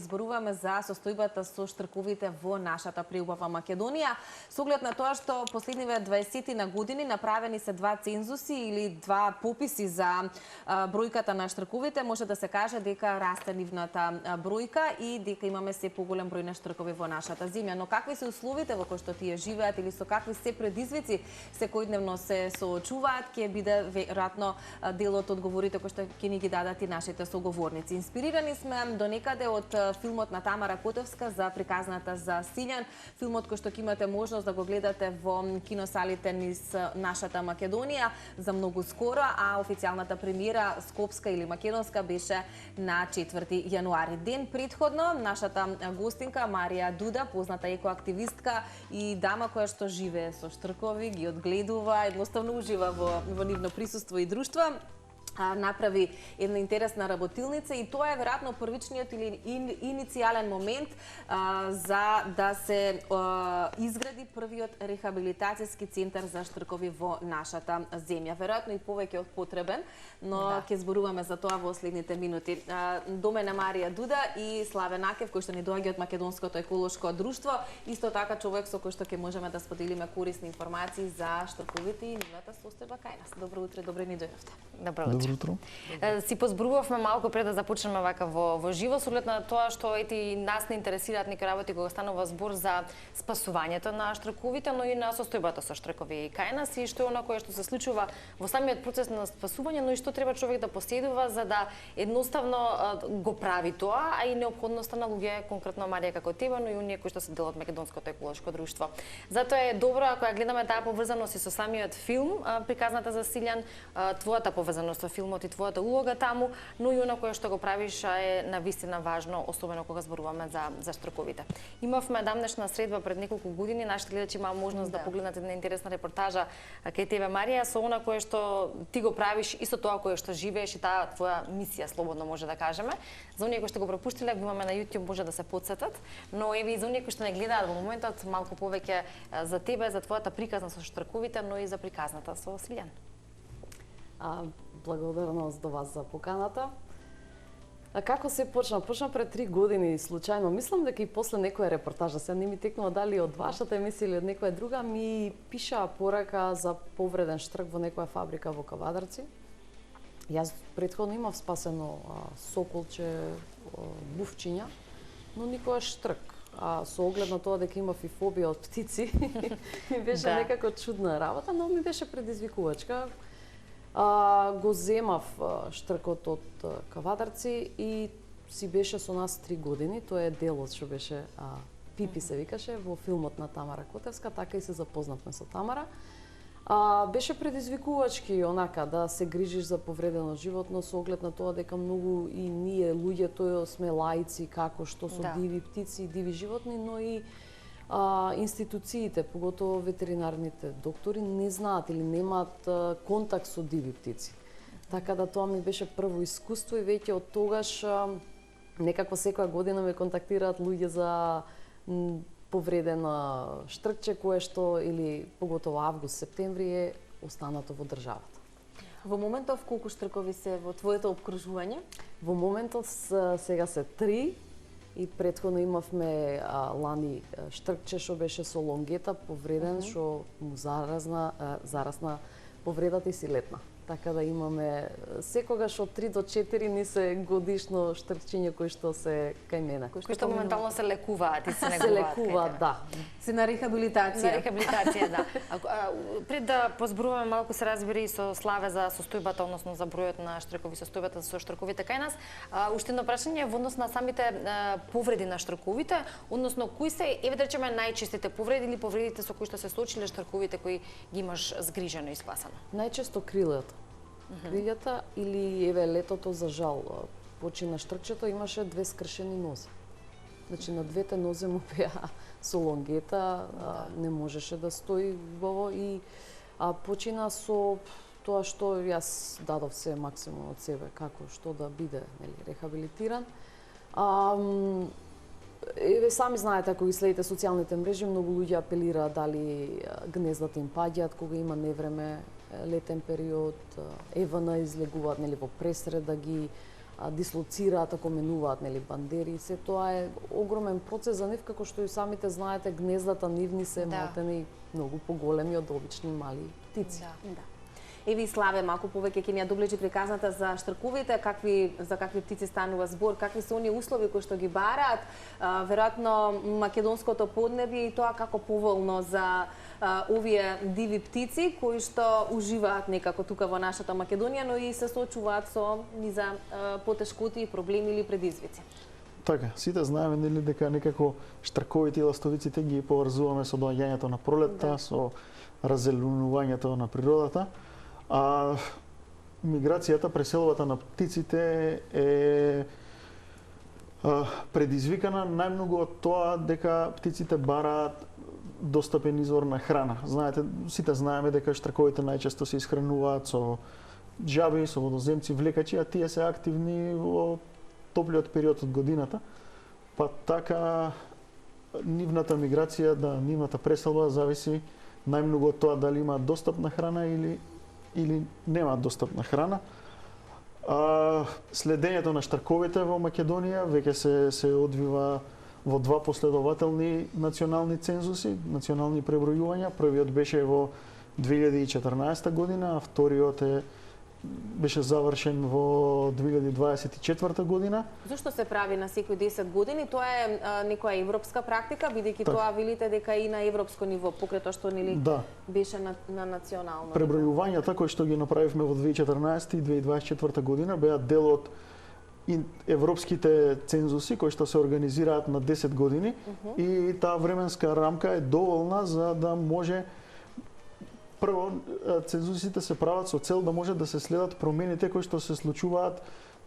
зборуваме за состојбата со штрковите во нашата преубава Македонија. Со оглед на тоа што последниве 20 на години направени се два цензуси или два пописи за бројката на штрковите, може да се каже дека расте нивната бројка и дека имаме се поголем број на штркови во нашата земја. Но какви се условите во кои што тие живеат или со какви се предизвици секојдневно се соочуваат, ќе биде веројатно дел од одговорите кои што ќе ни ги дадат и нашите соговорници. Инспирирани сме до некаде од филмот на Тамара Котевска за приказната за Силјан, филмот кој што ќе имате можност да го гледате во киносалите низ нашата Македонија за многу скоро, а официјалната премиера скопска или македонска беше на 4 јануари. Ден предходно нашата гостинка Марија Дуда, позната екоактивистка и дама која што живее со штркови, ги одгледува, едноставно ужива во нивно присуство и друштво, направи една интересна работилница и тоа е веројатно првичниот или иницијален момент за да се изгради првиот рехабилитацијски центар за штркови во нашата земја. Веројатно и повеќе од потребен, но ќе зборуваме за тоа во следните минути. До мене Марија Дуда и Славе Накев, кој што ни доаѓа од Македонското еколошко друштво, исто така човек со кој што ќе можеме да споделиме корисни информации за штрковите и нивната состојба кај нас. Добро утро, добре ни дојдовте. Добро утро. Си позборувавме малку пред да започнеме вака во живо, со оглед на тоа што ети нас не интересираат некои работи кога станува збор за спасувањето на штрковите, но и на состојбата со штркови кај нас и што е она кое што се случува во самиот процес на спасување, но и што треба човек да поседува за да едноставно го прави тоа, а и неопходноста на луѓе, конкретно Марија како тебе, но и оние кои што се дел од Македонското еколошко друштво. Затоа е добро ако ја гледаме таа поврзаност и со самиот филм, приказната за Силјан, твојата поврзаност со филмот и твојата улога таму, но и она кое што го правиш е навистина важно, особено кога зборуваме за штрковите. Имавме дамнешна средба пред неколку години, нашите гледачи имаа можност да погледнат една интересна репортажа кај тебе Марија со она кое што ти го правиш и со тоа кое што живееш и таа твоја мисија, слободно може да кажеме. За оние кои што го пропуштиле, го имаме на YouTube, може да се потсетат, но еве и за оние кои што не гледаат во моментот малку повеќе за тебе, за твојата приказна со штрковите, но и за приказната со Силјан. Благодарност до вас за поканата. Како се почна? Почна пред 3 години случајно. Мислам дека и после некоја репортажа, сега не ми текнува дали од вашата емисија или од некоја друга, ми пиша порака за повреден штрк во некоја фабрика во Кавадарци. Јас претходно имав спасено соколче, бувчиња, но никоја штрк. А со оглед на тоа дека имав и фобија од птици, ми беше некако чудна работа, но ми беше предизвикувачка. Го земав штркот од Кавадарци и си беше со нас 3 години. Тоа е делот што беше Пипи се викаше во филмот на Тамара Котевска, така и се запознавме со Тамара. Беше предизвикувачки онака да се грижиш за повредено животно со оглед на тоа дека многу и ние луѓето сме лаици како што со диви птици и диви животни, но и институциите, поготово ветеринарните доктори, не знаат или немаат контакт со диви птици. Така да тоа ми беше прво искуство и веќе од тогаш некако секоја година ме контактираат луѓе за повредено штркче кое што или поготово август, септември е останато во државата. Во моментов колку штркови се во твоето опкружување? Во моментов сега се 3. И претходно имавме лани штркче што беше со лонгета повреден, што му зарасна повредата и си летна. Така да имаме секогаш од 3 до 4 ни се годишно штркчиња кои што се кај мене. Кои што моментално се лекуваат и се се лекуваат, да. Се на рехабилитација. На рехабилитација, да. Пред да позборуваме малку се разбери со Славе за состојбата, односно за бројот на штркови, состојбата со штрковите кај нас, уште едно прашање во однос на самите повреди на штрковите, односно кои се, еве да речеме, најчестите повреди или повредите со кои што се соочиле штрковите кои ги имаш згрижено и спасано? Најчесто крилјата. Крилјата или еве летото за жал почина штркчето, имаше 2 скршени нозе. Значи на двете нозе му беа со лонгета, не можеше да стои убаво и почина со тоа што јас дадов се максимум од себе како што да биде, нели, рехабилитиран. Еве сами знаете, ако ги следите социјалните мрежи, многу луѓе апелираат дали гнездата им паѓаат кога има невреме, летен период, ЕВН излегуваат, нели, во пресред да ги дислоцираат ако менуваат, нели, бандери. Се тоа е огромен процес за нив, како што и самите знаете, гнездата нивни се малтени многу поголеми од обични мали птици. Да. Еви, Славе, малку повеќе ќе ни ја доближи приказната за штрковите, за какви птици станува збор, какви се оние услови кои што ги бараат, веројатно македонското поднебје и тоа како поволно за овие диви птици кои што уживаат некако тука во нашата Македонија, но и се соочуваат со низа потешкоти, проблеми или предизвици. Така, сите знаеме нели дека некако штрковите и ластовиците ги поврзуваме со доаѓањето на пролетта, со раззеленувањето на природата. А миграцијата, преселбата на птиците е предизвикана најмногу од тоа дека птиците бараат достапен извор на храна. Знаете, сите знаеме дека штрковите најчесто се исхрануваат со џаби, со водоземци, влекачи, а тие се активни во топлиот период од годината. Па така нивната миграција, нивната преселба зависи најмногу од тоа дали имаат достап на храна или немаат достап на храна. Следењето на штрковите во Македонија веќе се одвива во два последователни национални цензуси, национални пребројувања. Првиот беше во 2014 година, а вториот беше завршен во 2024 година. Зошто се прави на секој 10 години? Тоа е некоја европска практика, бидејќи тоа велите дека и на европско ниво, покрај тоа што беше на национално. Пребројувањата кои што ги направивме во 2014 и 2024 година беа дел од европските цензуси кои што се организираат на 10 години и таа временска рамка е доволна за да може. Прво, цензусите се прават со цел да може да се следат промените кои што се случуваат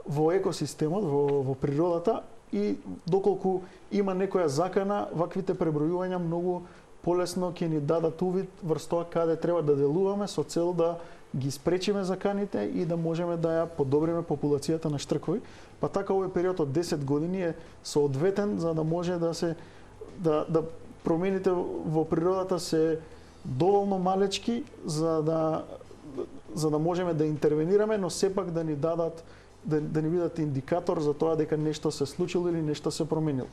во екосистемот, во природата и доколку има некоја закана, ваквите пребројувања многу полесно ќе ни дадат увид врз тоа каде треба да делуваме со цел да ги спречиме заканите и да можеме да ја подобриме популацијата на штркови. Па така овој период од 10 години е соодветен за да може да промените во природата се доволно малечки за да можеме да интервенираме, но сепак да ни дадат да ни бидат индикатор за тоа дека нешто се случило или нешто се променило.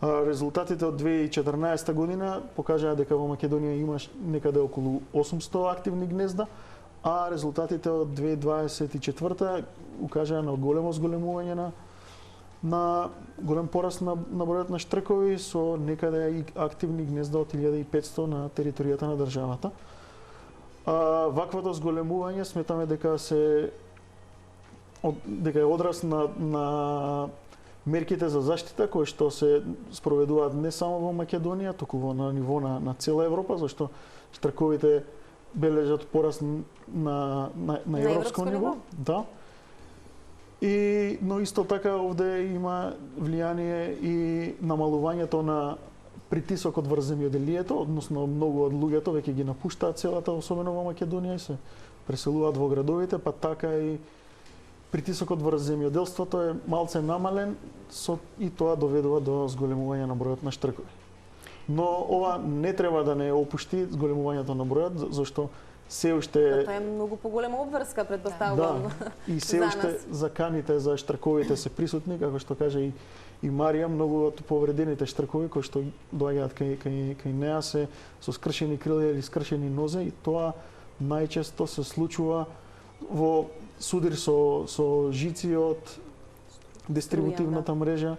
Резултатите од 2014 година покажаа дека во Македонија има некаде околу 800 активни гнезда, а резултатите од 2024 укажаа на големо зголемување на голем пораст на бројот на штркови со некаде и активни гнезда од 1500 на територијата на државата. Ваквото зголемување сметаме дека е одраз на мерките за заштита кои што се спроведуваат не само во Македонија, туку на ниво на цела Европа, зашто штрковите бележат пораст на европско ниво. Да. Но исто така овде има влијание и намалувањето на притисокот врз земјоделието, односно многу од луѓето веќе ги напуштаат селата, особено во Македонија, и се преселуваат во градовите, па така и притисокот врз земјоделството е малце намален, и тоа доведува до зголемување на бројот на штркови. Но ова не треба да не опушти зголемувањето на бројот, зашто се уште тоа е многу поголема обврска, претпоставувам. Да, и се уште заканите за штрковите се присутни, како што каже и Марија, многу од повредените штркови кои што доаѓаат кај неа се со скршени крилја или скршени нозе, и тоа најчесто се случува во судир со жици од дистрибутивната мрежа.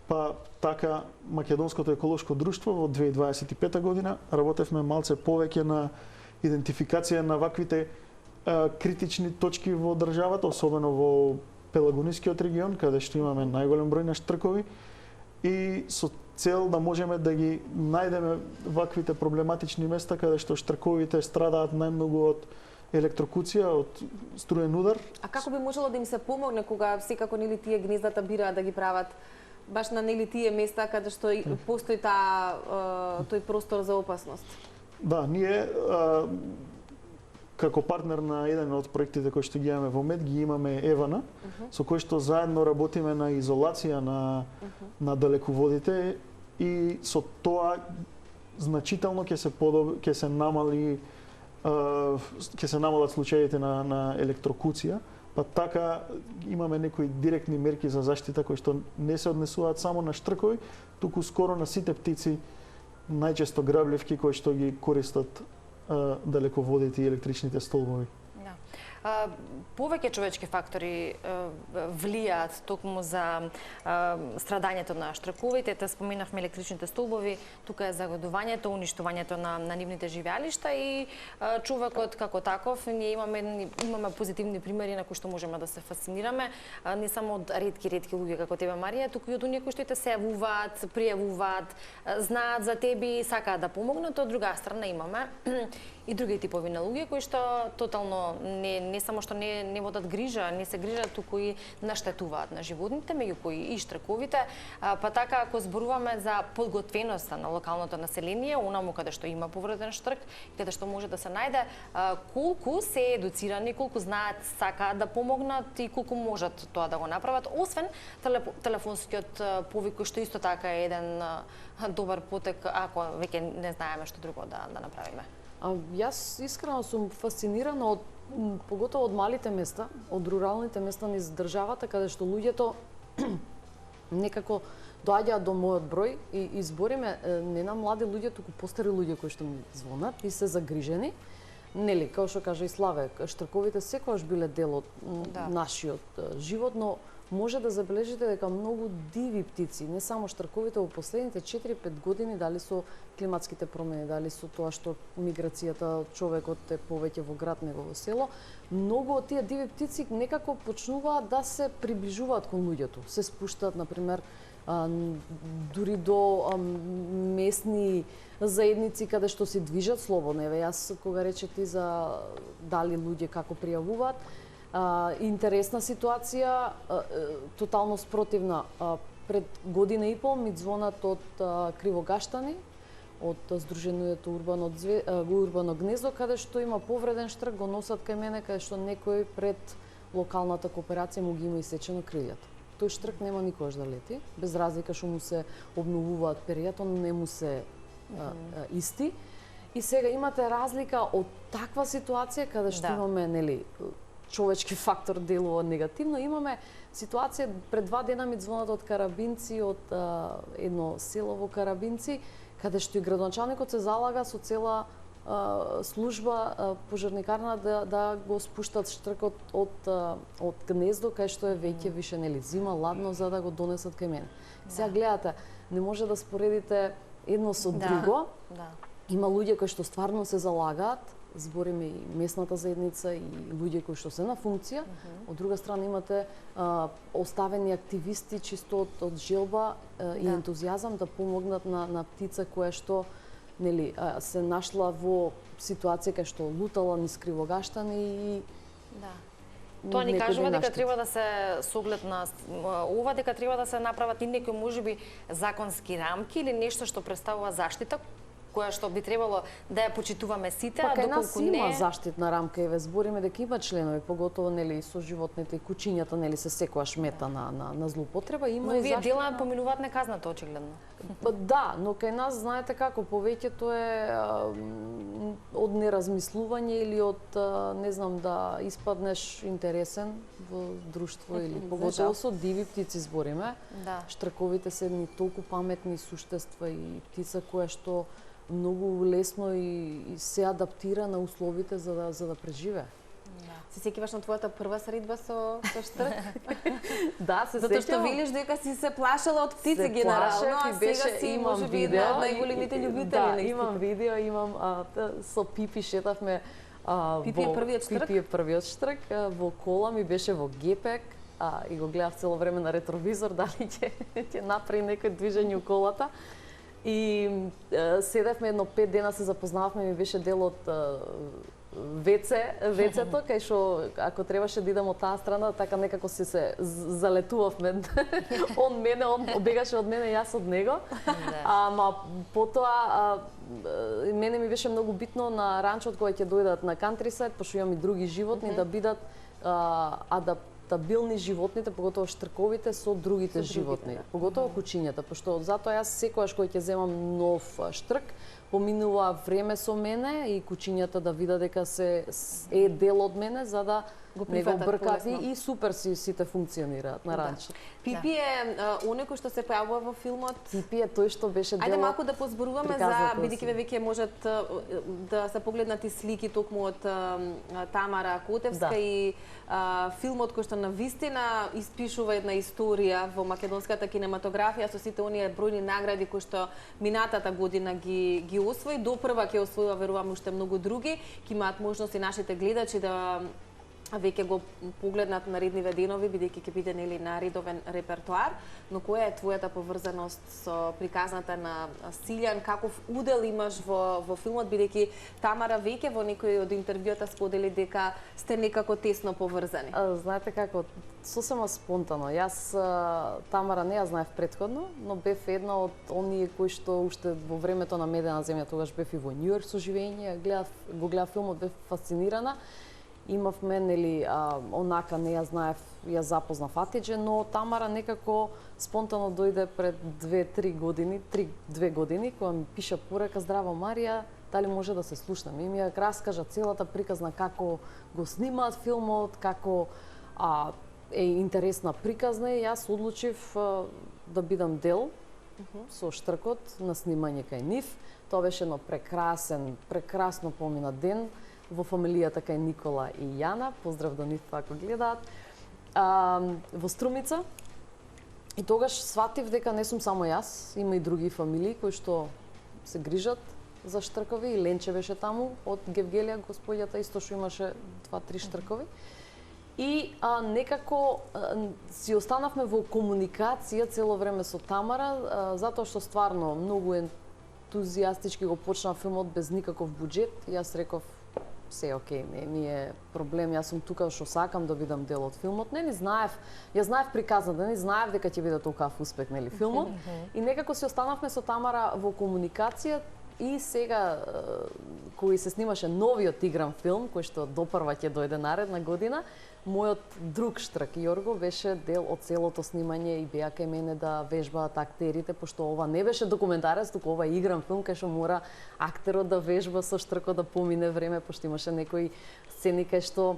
Па така Македонското еколошко друштво во 2025 година работевме малце повеќе на идентификација на ваквите критични точки во државата, особено во Пелагонискиот регион, каде што имаме најголем број на штркови, и со цел да можеме да ги најдеме ваквите проблематични места каде што штрковите страдаат најмногу од електрокуција, од струен удар. А како би можело да им се помогне кога секако нели тие гнездата бираат да ги прават баш на нели тие места каде што постои тој простор за опасност? Да, ние како партнер на еден од проектите кои што ги имаме во МЕД, ги имаме Евана, со кој што заедно работиме на изолација на далеководите, и со тоа значително ќе се намалат случаите на електрокуција, Па така имаме некои директни мерки за заштита кои што не се однесуваат само на штркови, туку скоро на сите птици, најчесто грабливки кои што ги користат далеководите и електричните столбови. Повеќе човечки фактори влијаат токму за страдањето на штрковите. Те споменавме електричните столбови, тука е загадувањето, уништувањето на нивните живеалишта и човекот како таков. Ние имаме позитивни примери на кои што можеме да се фасцинираме, не само од ретки луѓе како тебе, Марија, туку и од оние кои што те се јавуваат, пријавуваат, знаат за тебе и сакаат да помогнат. Од друга страна имаме и други типови на луѓе кои што тотално не само што не водат грижа, не се грижат, туку и наштетуваат на животните, меѓу кои и штрковите. Па така, ако зборуваме за подготвеноста на локалното население, онаму каде што има повреден штрк, каде што може да се најде, колку се едуцирани, колку знаат, сакаат да помогнат и колку можат тоа да го направат, освен телефонскиот повик, кој што исто така е еден добар потек, ако веќе не знаеме што друго да направиме. Јас искрено сум фасцинирана поготово од малите места, од руралните места низ државата, каде што луѓето некако доаѓаат до мојот број и збориме не на млади луѓе, туку постари луѓе кои што ми звонат и се загрижени. Нели, како што кажа и Славе, штрковите секогаш биле дел од нашиот живот, но може да забележите дека многу диви птици, не само штрковите, во последните 4-5 години, дали со климатските промени, дали со тоа што миграцијата, човекот е повеќе во град него во село, многу од тие диви птици некако почнуваат да се приближуваат кон луѓето. Се спуштаат, например, дури до местни заедници каде што се движат слободно. Еве, јас кога рече ти за дали луѓе како пријавуваат, интересна ситуација, тотално спротивна. Пред година и пол ми звонат од Кривогаштани, од Сдруженијето Урбано гнездо, каде што има повреден штрк, го носат кај мене, каде што некој пред локалната кооперација му ги има исечено крилјата. Тој штрк нема никогаш да лети, без разлика што му се обновуваат перијата, но не му се исти. И сега имате разлика од таква ситуација каде што имаме, нели, човечки фактор делува негативно. Имаме ситуација, пред 2 дена ми звонат од карабинци, од едно село во Карабинци, каде што и градоначалникот се залага со цела служба пожарникарна да го спуштат штркот од гнездо, кај што е веќе више, нели, зима, ладно, за да го донесат кај мене. Сега гледате, не може да споредите едно со друго. Има луѓе кои што стварно се залагаат, збориме и местната заедница и луѓе кои што се на функција. Од друга страна имате оставени активисти чисто од желба и ентузијазам да помогнат на птица која што, нели, се нашла во ситуација кај што лутала низ Кривогаштани и Тоа ни кажува дека треба да се соглед на ова, дека треба да се направат и некои можеби законски рамки или нешто што представува заштита која што би требало да ја почитуваме сите, а доколку не има заштитна рамка, еве збориме дека има членови, поготово, нели, со животните и кучињата, нели, се секојаш мета на злоупотреба, има но и вие дела поминуваат неказнато очигледно. Да, но кај нас знаете како, повеќето е од неразмислување или од не знам, да испаднеш интересен во друштво или поготово со диви птици збориме. Штрковите се едни толку паметни суштества и птица која што многу лесно и се адаптира на условите за да преживее. Се сеќаваш на твојата прва средба со штрк? Да, се сеќавам. Затоа што велиш дека си се плашела од птици генерално, а сега си можеби една од најголемите љубители. Да, имам видео, имам со Пипи шетавме Пипи е првиот штрк? Пипи е првиот штрк, во кола ми беше во гепек и го гледав цело време на ретровизор дали ќе направи некој движење у колата. И седевме едно 5 дена, се запознававме, ми беше дел од вецето, кај што ако требаше да идам од таа страна, така некако се залетувавме. Он бегаше од мене, јас од него. Ама потоа мене ми беше многу битно на ранчот кој ќе дојдат на Countryside, пошто имам и други животни, да бидат адаптабилни животните, поготово штрковите со другите животни, поготово кучињата, пошто затоа јас секогаш кога ќе земам нов штрк, поминува време со мене и кучињата да видат дека е дел од мене, за да Го не го прифатат бркат полесно. и супер сите функционираат на ранчо. Пипи е оној кој што се појавува во филмот. Пипи е тој што беше дел. Ајде малку да позборуваме за, приказната бидејќи веќе можат да се погледнати слики токму од Тамара Котевска и филмот кој што навистина испишува една историја во македонската кинематографија со сите оние бројни награди кои што минатата година ги освои, допрва ќе освојува верувам уште многу други, ќе имаат можност и нашите гледачи да веќе го погледнат наредниве денови, бидејќи ќе биде нели на редовен репертоар, но која е твојата поврзаност со приказната на Силјан, каков удел имаш во филмот, бидејќи Тамара веќе во некои од интервјуата сподели дека сте некако тесно поврзани? Знаете како, сосема спонтано. Јас Тамара не ја знаев претходно, но бев една од оние кои што уште во времето на Медена земја, тогаш бев и во Њујорк со живење, го гледав филмот, бев фасцинирана. Имавме, нели, онака не ја знаев, ја запознав Атидже, но Тамара некако спонтано дојде пред 2 години, кога ми пиша порака: "Здраво Марија, дали може да се слушнеме?" И ми ја раскажа целата приказна како го снимаат филмот, како е интересна приказна и јас одлучив да бидам дел со Штркот на снимање кај нив. Тоа беше едно прекрасно поминат ден во фамилијата кај Никола и Јана, поздрав до нив ако гледаат, во Струмица. И тогаш сватив дека не сум само јас, има и други фамилии кои што се грижат за Штркови, и Ленче беше таму, од Гевгелија, господјата исто што имаше 2-3 Штркови. И некако си останавме во комуникација цело време со Тамара, затоа што стварно многу ентузијастички го почна филмот без никаков буџет. Јас реков: "Се окей, не ми е проблем, јас сум тука што сакам да бидам дел од филмот." Не знаев, ја знаев приказната, не знаев дека ќе биде толкав успех, нели, филмот. И некако си останавме со Тамара во комуникација. И сега, кој се снимаше новиот игран филм, кој што допрва ќе дојде наредна година, мојот друг Штрк, Јорго, беше дел од целото снимање и беа кај мене да вежбаат актерите, пошто ова не беше документарец, туку ова е игран филм, кај што мора актерот да вежба со Штркот да помине време, пошто имаше некои сцени кај што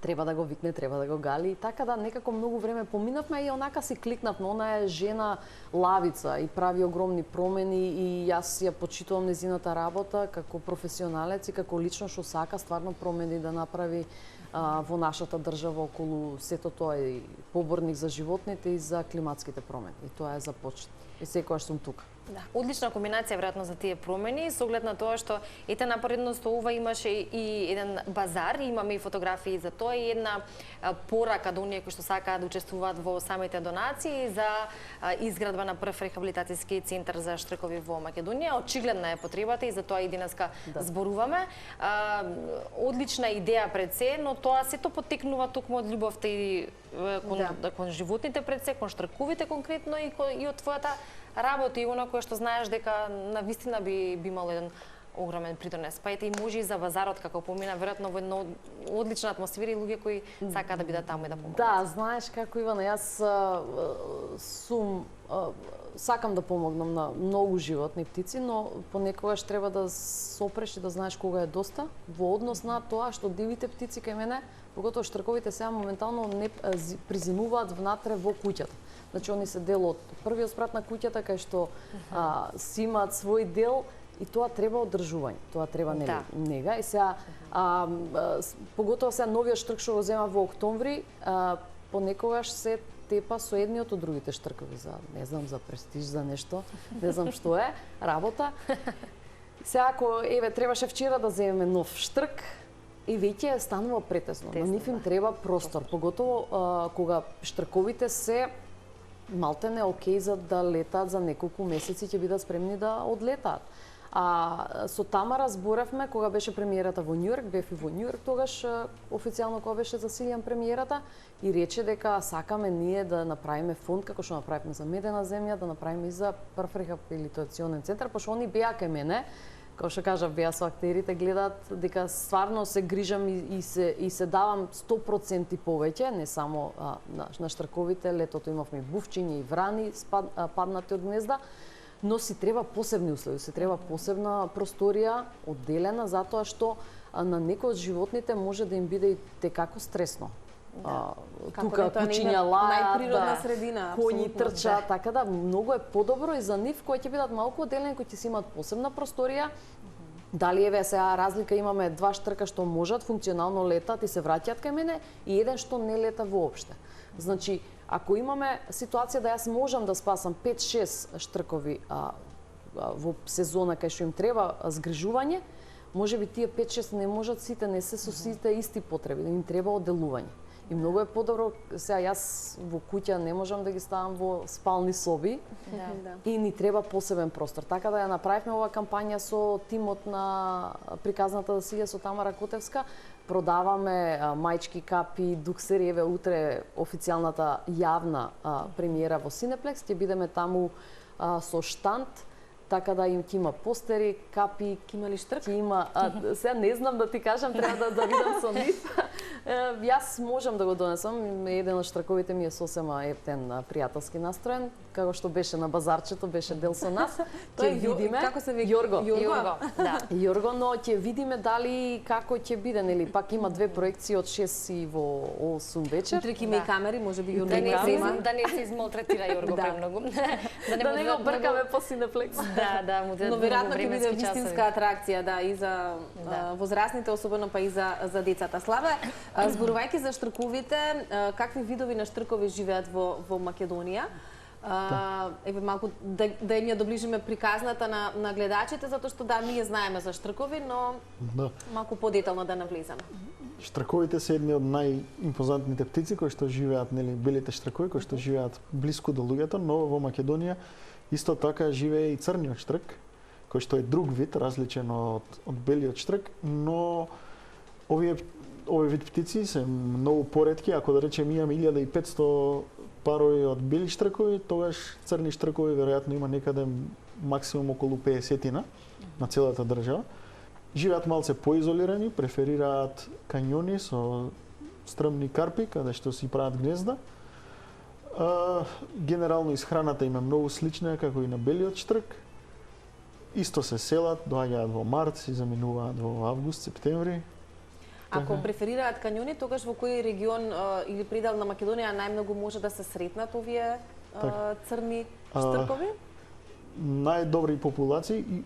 треба да го викне, треба да го гали. И така да некако многу време поминавме и онака си кликнавме. Она е жена лавица и прави огромни промени и јас ја почитувам незината работа како професионалец и како лично што сака стварно промени да направи во нашата држава околу сето тоа и поборник за животните и за климатските промени. И тоа е започнато. И секогаш сум тука. Да, одлична комбинација веројатно за тие промени, со оглед на тоа што ете напоредно со ова имаше и еден базар, имаме и фотографии за тоа и една порака до оние кои што сакаат да учествуваат во самите донации за изградба на прв рехабилитацијски центар за Штркови во Македонија. Очигледна е потребата и за тоа и денеска зборуваме. Одлична идеја пред се, но тоа сето потекнува токму од љубовта и кон животните пред се, кон штрковите конкретно и од твојата работа и оно кое што знаеш дека навистина би имало еден огромен придонес. Па ете и може и за базарот како помина, веројатно во една одлична атмосфера и луѓе кои сакаат да бидат таму и да помогнат. Да, знаеш како, Ивана, јас сакам да помогнам на многу животни птици, но понекогаш треба да сопреш и да знаеш кога е доста во однос на тоа што дивите птици кај мене, поготоа штрковите сега моментално не презимуваат внатре во куќата. Значи они се дел од првиот спрат на куќата кај што си имаат свој дел и тоа треба одржување. Тоа треба нега. И сега поготоа сега новиот штрк што го зема во октомври, понекогаш се тепа со едниот од другите штркови за, не знам, за престиж, за нешто, не знам што е, работа. Сега ако требаше вчера да земеме нов штрк, и веќе станува претесно. На нив им треба простор, поготово кога штрковите се малтене окей за да летаат за неколку месеци, ќе бидат спремни да одлетаат. Со Тамара зборевме кога беше премиерата во Њујорк, бев и во Њујорк тогаш официјално кога беше за Силјан премиерата и рече дека сакаме ние да направиме фонд како што направивме за Медена земја, да направиме и за прв рехабилитационен центар, пошто они беа кај мене, како што кажа, беа со актерите, гледаат дека стварно се грижам и се давам 100% повеќе, не само на штрковите, летото имавме и бувчиња и врани паднати од гнезда, но си треба посебни услови, си треба посебна просторија, одделена, затоа што на некои од животните може да им биде и текако стресно. Тука кучиња лајат, најприродна средина, коњи апсолутно, трчаат, така да многу е подобро и за нив кои ќе бидат малку одделени, кои ќе си имаат посебна просторија. Дали еве сега разлика имаме 2 штрка што можат функционално летат и се враќаат кај мене и еден што не лета воопште. Значи, ако имаме ситуација да јас можам да спасам 5-6 штркови во сезона кај што им треба згрижување, можеби тие 5-6 не можат сите, не се со сите исти потреби, им треба одделување. И многу е подобро, сега јас во куќа не можам да ги ставам во спални соби и ни треба посебен простор. Така да ја направивме ова кампања со тимот на приказната да сиѓа со Тамара Котевска. Продаваме мајчки капи, дуксери, еве утре официјалната јавна премиера во Синеплекс, ќе бидеме таму со штанд, така да им ќе има постери, капи, ќе има ли штрк? Ќе има, сега не знам да ти кажам, треба да видам со нив. Јас можам да го донесам, еден од штрковите ми е сосема ептен пријателски настроен, како што беше на базарчето, беше дел со нас. Ќе видиме. Како се вика? Јорго. Да. Јорго, но ќе видиме дали како ќе биде, нели, пак има 2 проекции од 6 и во 8 вечер. Утре ќе има и камери, можеби Јорго Да не се измалтретира Јорго премногу. Да не го бркаме по Синеплекс. Да, му но веројатно ќе биде вистинска атракција, да, и за возрастните, особено па и за децата. Славе, зборувајќи за штрковите, какви видови на штркови живеат во Македонија? Еве малку да им ја доближиме приказната на гледачите, затоа што да, ние знаеме за штркови, но малку подетално да навлеземе. Штрковите се едни од најимпозантните птици кои што живеат, нели, белите штркови кои што живеат блиску до луѓето, но во Македонија исто така живее и црниот штрк, кој што е друг вид, различен од белиот штрк, но овие вид птици се многу поретки. Ако да речем имаме 1500 парови од бели штркови, тогаш црни штркови веројатно има некаде максимум околу 50 на целата држава. Живеат малце поизолирани, преферираат кањони со стрмни карпи, каде што си прават гнезда. Генерално исхраната им е многу слична како и на белиот штрк. Исто се селат, доаѓаат во март, си заминуваат во август, септември. Ако преферираат кањони, тогаш во кој регион или предел на Македонија најмногу може да се сретнат овие црни штркови? Најдобри популации,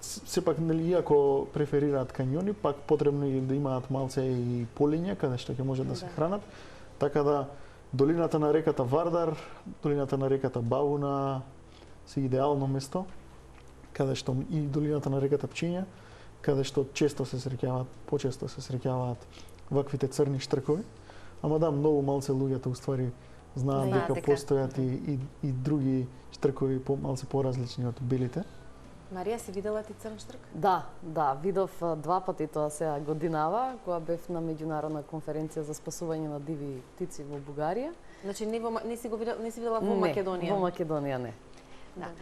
сепак, нели, иако преферираат кањони, пак потребно е да имаат малце и полиња каде што ќе може да се хранат. Така да долината на реката Вардар, долината на реката Бауна се идеално место, каде што и долината на реката Пчиња, каде што почесто се среќаваат ваквите црни штркови. Ама да, многу малце луѓето уствари знаат дека постојат и други штркови малце поразлични од белите. Марија, си видела ти црн штрк? Да, видов 2 пати тоа сега годинава, кога бев на меѓународна конференција за спасување на диви птици во Бугарија. Значи не си видела во Македонија? Не, во Македонија не. Да.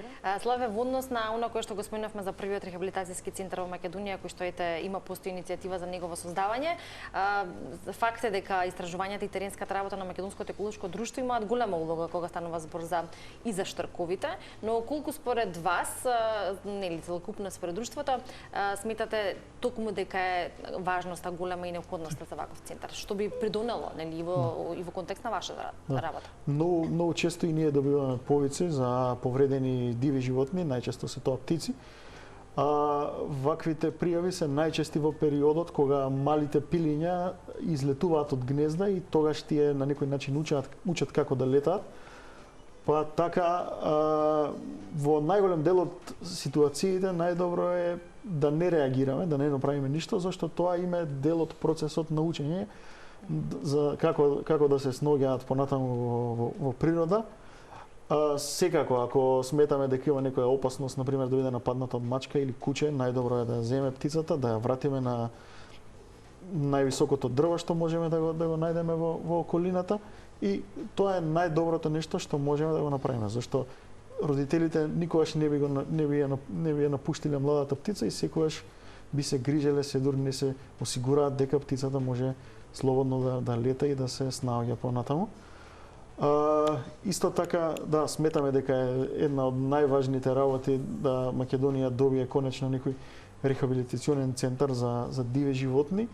Славе, во однос на она кое што го спомнавме за првиот рехабилитацијски центар во Македонија, кој што има постои иницијатива за негово создавање, факт е дека истражувањата и теренската работа на Македонското еколошко друштво имаат голема улога кога станува збор и за штрковите, но колку според вас, нели целокупно според друштвото, сметате токму дека е важноста голема и неопходноста за ваков центар, што би придонело, нели, и во контекст на вашата работа? Многу често и ние добиваме повици за повредени диви животни, најчесто се тоа птици. Ваквите пријави се најчести во периодот кога малите пилиња излетуваат од гнезда и тогаш тие на некој начин учат како да летаат. Па така, во најголем дел од ситуациите најдобро е да не реагираме, да не направиме ништо, зашто тоа им е дел од процесот на учење за како да се сноѓаат понатаму во природа. Секако, ако сметаме дека има некоја опасност, например, да биде нападната од мачка или куче, најдобро е да земе птицата, да ја вратиме на највисокото дрво што можеме да го најдеме во околината, и тоа е најдоброто нешто што можеме да го направиме, зашто родителите никогаш не би ја напуштиле младата птица и секогаш би се грижеле се дури не се осигураат дека птицата може слободно да лета и да се снаоѓа понатаму. Исто така, да, сметаме дека е една од најважните работи да Македонија добие конечно некој рехабилитационен центар за диви животни.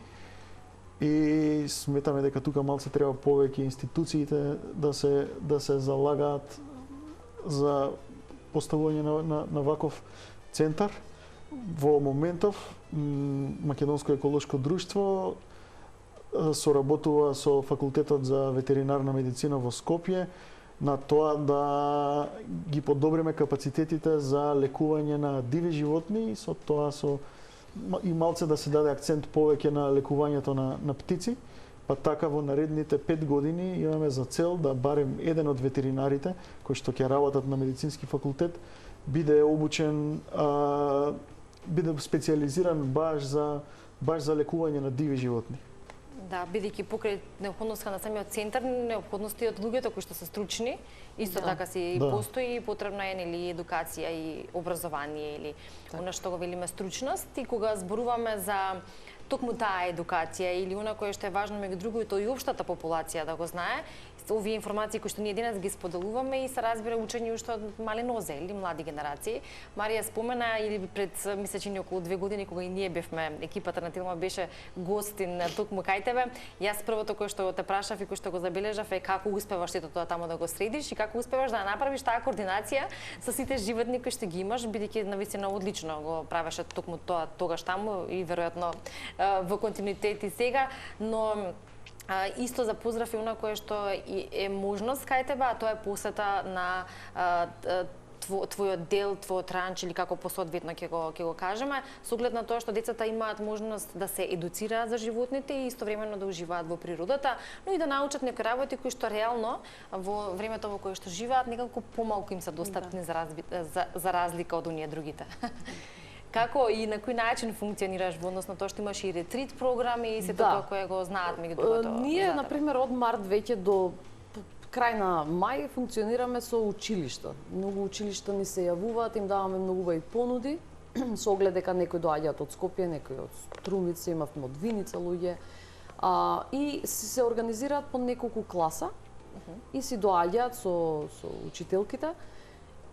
И сметаме дека тука малце треба повеќе институциите да се залагаат за поставување на ваков центар. Во моментов Македонско еколошко друштво соработува со факултетот за ветеринарна медицина во Скопје на тоа да ги подобриме капацитетите за лекување на диви животни и со тоа и малце да се даде акцент повеќе на лекувањето на птици, па така во наредните 5 години имаме за цел да барем еден од ветеринарите кои што ќе работат на медицински факултет биде обучен, биде специјализиран баш за лекување на диви животни. Да, бидејќи покрај неопходноста на самиот центар, неопходности од луѓето кои што се стручни, исто така си постои потребна е нели едукација и образование или она што го велиме стручност, и кога зборуваме за токму таа едукација или она кое што е важно меѓу другото и општата популација да го знае, овие информации кои што ние денес ги споделуваме и се разбира учење уште од мали нозе или млади генерации. Марија спомена или пред мислечени околу 2 години кога и ние бевме, екипата на Телма беше гостин токму кај тебе. Јас првото кое што те прашав и кое што го забележав е како успеваш ето тоа таму да го средиш и како успеваш да направиш таа координација со сите животни кои што ги имаш, бидејќи навистина одлично го правеше токму тоа тогаш таму и веројатно во континуитет и сега, но исто за поздрав и она кое што е можност кај тебе, а тоа е посета на твојот дел, твојот ранч или како посоодветно ќе го кажеме, со оглед на тоа што децата имаат можност да се едуцираат за животните и истовремено да уживаат во природата, но и да научат некои работи кои што реално во времето во кое што живеат некако помалку им се достапни за разлика од оние другите. Како и на кој начин функционираш во однос на тоа што имаш и ретрит програми и сето тоа кое го знаат меѓу другото? Ние, например, од март веќе до крај на мај функционираме со училишта. Многу училишта ни се јавуваат, им даваме многу убави понуди, со оглед дека некои доаѓаат од Скопје, некои од Струмица, имавме од Виница луѓе. И се организираат по неколку класа и си доаѓаат со учителките.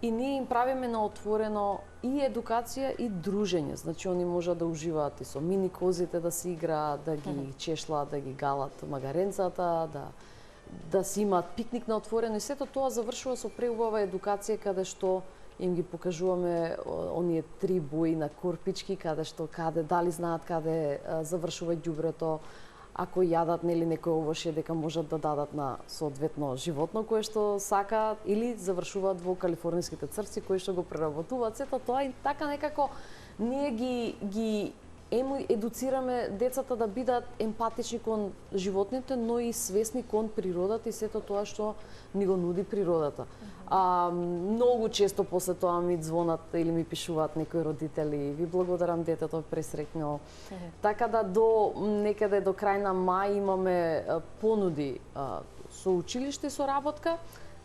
И ние им правиме на отворено и едукација и дружење. Значи, они можат да уживаат и со мини козите да се играат, да ги чешлаат, да ги галат магаренцата, да си имаат пикник на отворено. И сето тоа завршува со преубава едукација каде што им ги покажуваме оние 3 бои на корпички, каде дали знаат каде завршува ѓубрето, ако јадат нели некој овошје дека можат да дадат на соодветно животно кое што сакаат или завршуваат во калифорниските црци кои што го преработуваат сето тоа и така некако ние ги едуцираме децата да бидат емпатични кон животните, но и свесни кон природата и сето тоа што ни го нуди природата. Многу често после тоа ми звонат или ми пишуваат некои родители, ви благодарам, детето е пресреќно. Така да до некаде до крај на мај имаме понуди со училиште и со работка.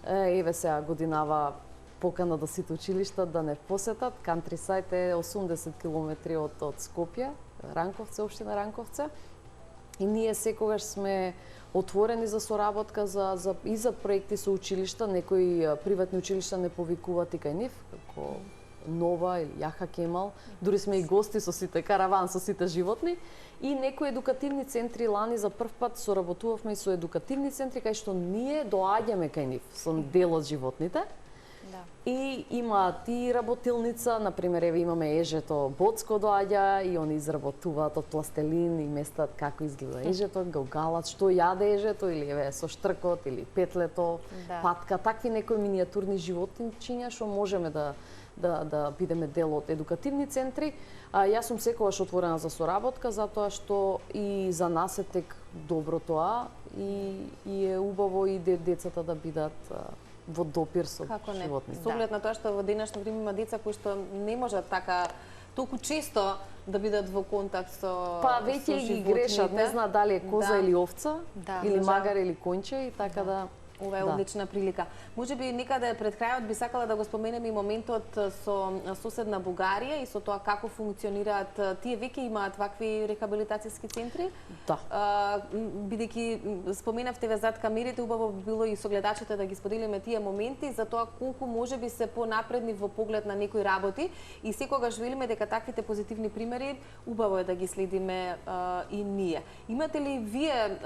Еве сега годинава покана до сите училишта да не посетат. Countryside е 80 км од Скопје, Ранковце, општина Ранковце. И ние секогаш сме отворени за соработка и за проекти со училишта. Некои приватни училишта не повикуваат и кај нив, како Нова или Јаха Кемал. Дури сме и гости со сите, караван со сите животни. И некои едукативни центри, лани за прв пат соработувавме и со едукативни центри, кај што ние доаѓаме кај нив со дел од животните. И имаат и работилница, например, еве имаме ежето Боцко доаѓа и они изработуваат од пластелин и местат како изгледа ежето, го галат што јаде ежето или еве со штркот или петлето, патка, такви некои минијатурни животинчиња што можеме да бидеме дел од едукативни центри. Јас сум секогаш отворена за соработка затоа што и за нас е тек добро тоа и е убаво и децата да бидат во допир со животни. Со оглед на тоа што во денешно време има деца кои што не можат така толку често да бидат во контакт со веќе ги грешат, не знаат дали е коза или овца, или магар или конче и така да Ова е одлична прилика. Можеби некаде пред крајот би сакала да го споменеме и моментот со соседна Бугарија и со тоа како функционираат. Тие веќе имаат вакви рехабилитацијски центри? Да. Бидејќи споменавте зад камерите, убаво би било и со гледачите да ги споделиме тие моменти за тоа колку можеби се понапредни во поглед на некои работи и секогаш велиме дека таквите позитивни примери убаво е да ги следиме и ние. Имате ли вие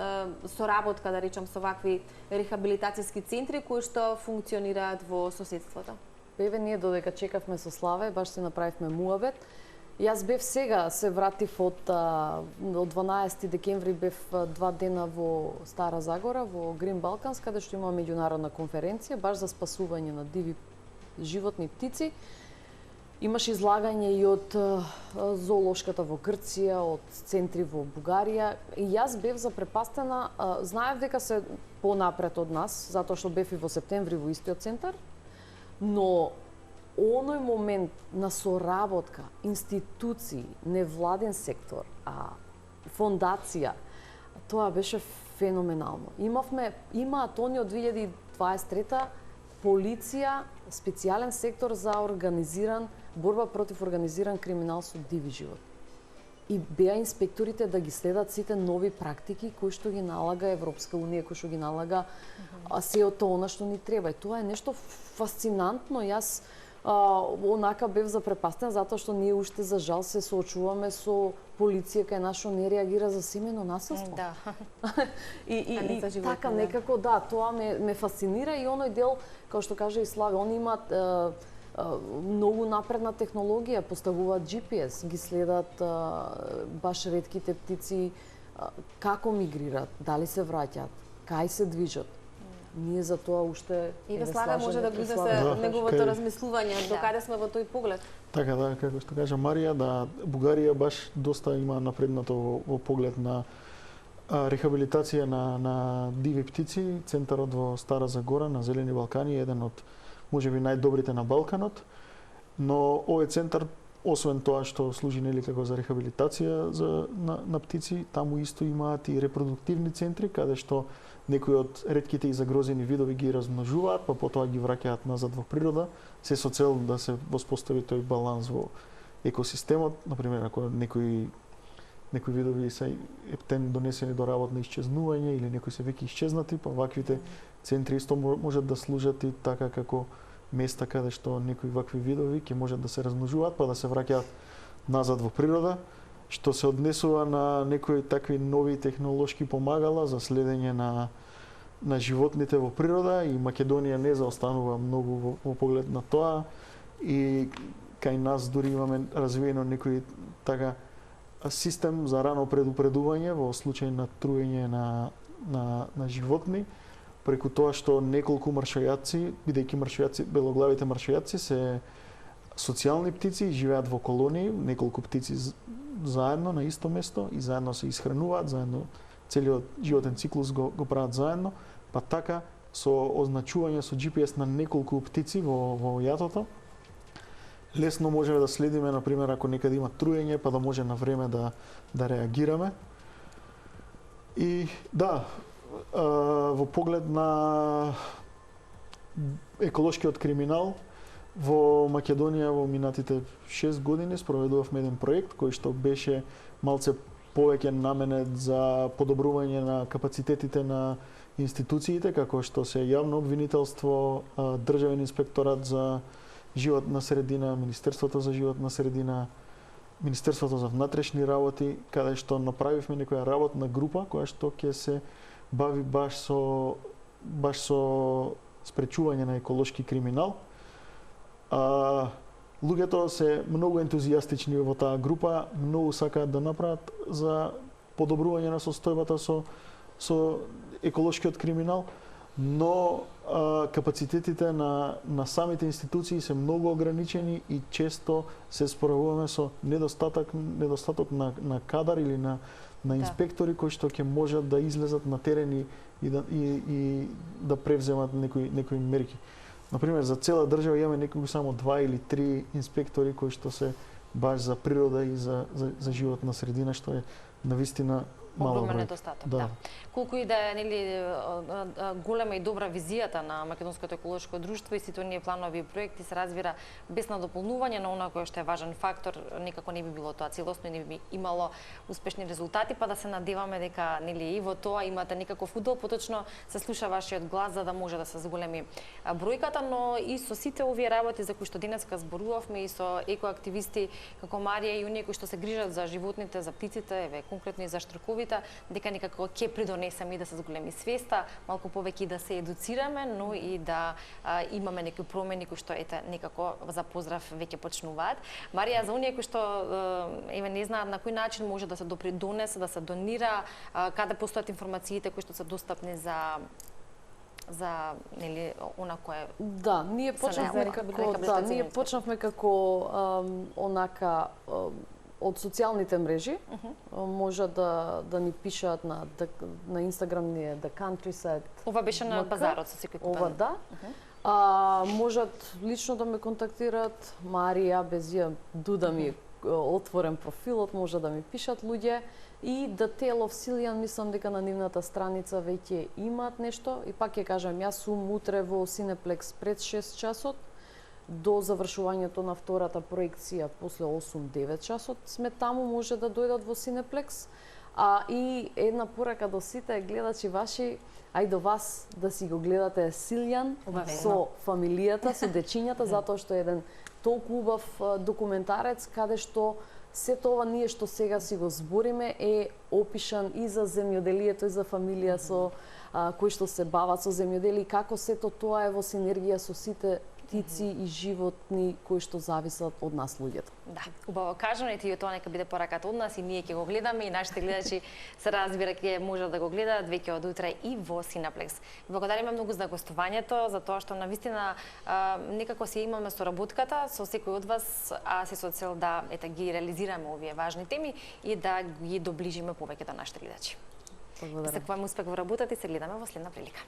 соработка, да речам, со вакви рехабилитацијски центри кои што функционираат во соседството? Еве, ние додека чекавме со Славе, баш се направивме муабет. Јас бев сега, се вратив од 12 декември, бев 2 дена во Стара Загора, во Грин Балканс, каде што има меѓународна конференција, баш за спасување на диви животни птици. Имаше излагање и од зоолошката во Грција, од центри во Бугарија. И јас бев запрепастена, знаев дека се понапред од нас, затоа што бев и во септември во истиот центар, но оној момент на соработка, институции, невладен сектор, фондација, тоа беше феноменално. Имаат они од 2023 полиција, специјален сектор за борба против организиран криминал со диви живот. И беа инспекторите да ги следат сите нови практики кои што ги налага Европска унија, кои што ги налага сеото она што ни треба. И тоа е нешто фасцинантно. Јас онака бев запрепастен затоа што ние уште за жал се соочуваме со полиција кај нас што не реагира за семено насилство. Да. и така некако тоа ме фасцинира и оној дел, како што кажа и Славе, они имаат многу напредна технологија, поставуваат GPS, ги следат баш ретките птици како мигрираат, дали се враќаат, кај се движат. Ние за тоа уште и Слава може да го изнесе неговото размислување, докаде сме во тој поглед. Така да, како што кажа Марија, да Бугарија баш доста има напреднато во поглед на рехабилитација на диви птици. Центарот во Стара Загора на Зелени Балкани е еден од можеби најдобрите на Балканот, но овој центар, освен тоа што служи нели како за рехабилитација на птици, таму исто имаат и репродуктивни центри, каде што некои од ретките и загрозени видови ги размножуваат, па потоа ги враќаат назад во природа, се со цел да се воспостави тој баланс во екосистемот. Например, ако некои видови се донесени до работно исчезнување или некои се веќе исчезнати, па ваквите центри исто можат да служат и така како места каде што некои вакви видови ќе можат да се размножуваат, па да се враќаат назад во природа, што се однесува на некои такви нови технолошки помагала за следење на животните во природа, и Македонија не заостанува многу во поглед на тоа, и кај нас дури имаме развиено некој така систем за рано предупредување во случај на труење на животни, преку тоа што неколку маршојаци, бидејќи маршојаци, белоглавите маршојаци се социјални птици, живеат во колонии, неколку птици заедно на исто место и заедно се исхрануваат, заедно целиот животен циклус го прават заедно, па така со означување со GPS на неколку птици во јатото, лесно можеме да следиме, например, ако некаде има труење, па да може на време да реагираме. И да, во поглед на еколошкиот криминал, во Македонија во минатите 6 години спроведувавме еден проект кој што беше малце повеќе наменет за подобрување на капацитетите на институциите, како што се јавно обвинителство, државен инспекторат за животна средина, Министерството за животна средина, Министерството за внатрешни работи, каде што направивме некоја работна група која што ќе се бави баш со спречување на еколошки криминал. Луѓето се многу ентузијастични во таа група, многу сакаат да направат за подобрување на состојбата со еколошкиот криминал, но капацитетите на самите институции се многу ограничени и често се справуваме со недостаток на кадар или на инспектори кои што ќе можат да излезат на терен и да превземат некои мерки. Например, за цела држава имаме неколку само 2 или 3 инспектори кои што се баш за природа и за животна средина, што е навистина Огромен бројка. недостаток, Да. да. Колку и да е нели голема и добра визијата на Македонското еколошко друштво и сите оние планови и проекти се разбира без надополнување на она кој што е важен фактор, никако не би било тоа целосно и не би имало успешни резултати, па да се надеваме дека нели и во тоа имате некаков удел, поточно се слуша вашиот глас за да може да се зголеми бројката, но и со сите овие работи за кои што денеска зборувавме и со екоактивисти како Марија и оние кои што се грижат за животните, за птиците, еве конкретно и за штрковите, дека некако ќе придонесеме и да се зголеми свеста, малку повеќе и да се едуцираме, но и да имаме некои промени кои што ете некако за поздрав веќе почнуваат. Марија, за оние кои што еве не знаат на кој начин може да се допридонесе, да се донира, каде постојат информациите кои што се достапни за нели она кое Да, ние почнавме за како рехабилитација. почнавме како онака од социјалните мрежи. Може да ни пишат на Инстаграм ни е The Countryside. ова беше на МК. базарот со секој Ова купен. да. Можат лично да ме контактираат. Марија, без ја Дуда ми е отворен профилот, може да ми пишат луѓе. И The Tale of Cillian, мислам дека на нивната страница веќе имаат нешто. И пак ќе кажам, јас сум утре во Cineplex пред 6 часот, до завршувањето на втората проекција после 8-9 часот. Сме таму, може да дојдат во Cineplex. И една порака до сите гледачи ваши, а и до вас да си го гледате Cillian со фамилијата, со дечињата, затоа што е еден толку убав документарец каде што сето ова ние што сега си го збориме е опишан и за земјоделието и за фамилија со кои што се бават со земјоделие и како сето тоа е во синергија со сите птици и животни кои што зависат од нас луѓето. Да, убаво кажано, и тоа нека биде пораката од нас и ние ќе го гледаме и нашите гледачи се разбира ќе можат да го гледаат веќе од утре и во Cineplex. Благодариме многу за гостувањето, за тоа што навистина некако си имаме соработката со секој од вас, а се со цел да ги реализираме овие важни теми и да ги доближиме повеќе до нашите гледачи. Благодарам. Сакуваме успех во работата и се гледаме во следна прилика.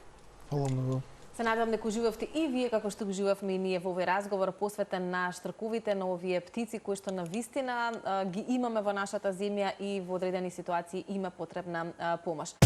Фала многу. Се надевам дека уживавте и вие како што уживавме и ние во овој разговор посветен на штрковите, на овие птици кои што навистина ги имаме во нашата земја и во одредени ситуации има потребна помош.